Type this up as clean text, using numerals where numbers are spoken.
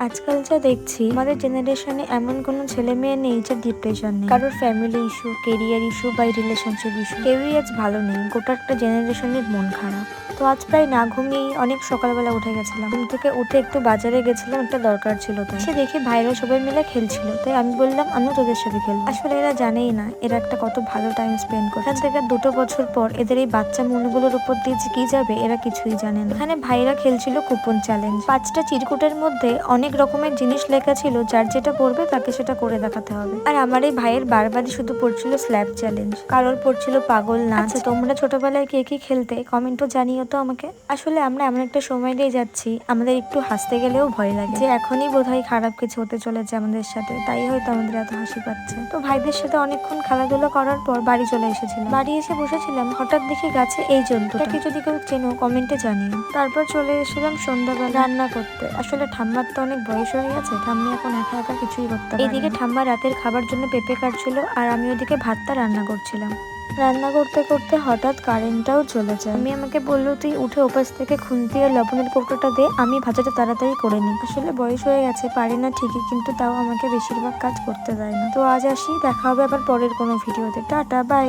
আজকাল যা দেখছি আমাদের জেনারেশনে এমন কোনো ছেলে মেয়ে নেই যার ডিপ্রেশন নেই। কারোর ফ্যামিলি ইস্যু, কেরিয়ার ইস্যু বা রিলেশনশিপ ইস্যু, কেউই আজ ভালো নেই। গোটা একটা জেনারেশনের মন খারাপ। তো আজ প্রায় না ঘুমিয়েই অনেক সকালবেলা উঠে গেছিলাম। ঘুম থেকে উঠে একটু বাজারে গেছিলাম, একটা দরকার ছিল। তাই সে দেখি ভাইরা সবাই মিলে খেলছিল, তাই আমি বললাম আমিও তোদের সাথে খেলবো। আসলে এরা জানেই না এরা একটা কত ভালো টাইম স্পেন্ড করে। এখান থেকে 2 বছর পর এদের এই বাচ্চা মনগুলোর উপর দিয়ে যে কি যাবে এরা কিছুই জানে না। এখানে ভাইরা খেলছিল কুপন চ্যালেঞ্জ। 5টা চিরকুটের মধ্যে অনেক রকমের জিনিস লেখা ছিল, যার যেটা পড়বে তাকে সেটা করে দেখাতে হবে। আর আমার এই ভাইয়ের বারবারই শুধু পড়ছিল স্ল্যাব চ্যালেঞ্জ, কারোর পড়ছিল পাগল নাচ। আচ্ছা, তোমরা ছোটবেলায় কে কি খেলতে কমেন্টও জানিও তো আমাকে। আসলে আমরা এমন একটা সময় দিয়ে যাচ্ছি, আমাদের একটু হাসতে গেলেও ভয় লাগে যে এখনই বোধহয় খারাপ কিছু হতে চলেছে আমাদের সাথে, তাই হয়তো আমাদের এত হাসি পাচ্ছে। তো ভাইদের সাথে অনেকক্ষণ খেলাধুলা করার পর বাড়ি চলে এসেছিলাম। বাড়ি এসে বসেছিলাম, হঠাৎ দেখি গাছে এই জন্তুটাকে যদি কেউ চেনো কমেন্টে জানিও। তারপর চলে এসেছিলাম সন্ধ্যাবেলা রান্না করতে। আসলে ঠাম্মার তো অনেক বয়স হয়ে গেছে, ঠাম্মি এখন একা একা কিছুই করতে পারে না। এইদিকে ঠাম্মা রাতের খাবার জন্য পেঁপে কাটছিল, আর আমি ওদিকে ভাতটা রান্না করছিলাম। রান্না করতে করতে হঠাৎ কারেন্টটাও চলে যায়। আমি আমাকে বললো তুই উঠে ওপাশ থেকে খুন্তি আর লবণের কৌটোটা দে, আমি ভাজাটা তাড়াতাড়ি করে নিই। আসলে বয়স হয়ে গেছে, পারে না ঠিকই, কিন্তু তাও আমাকে বেশিরভাগ কাজ করতে দেয় না। তো আজ আসি, দেখা হবে আবার পরের কোনো ভিডিওতে। Tata, by.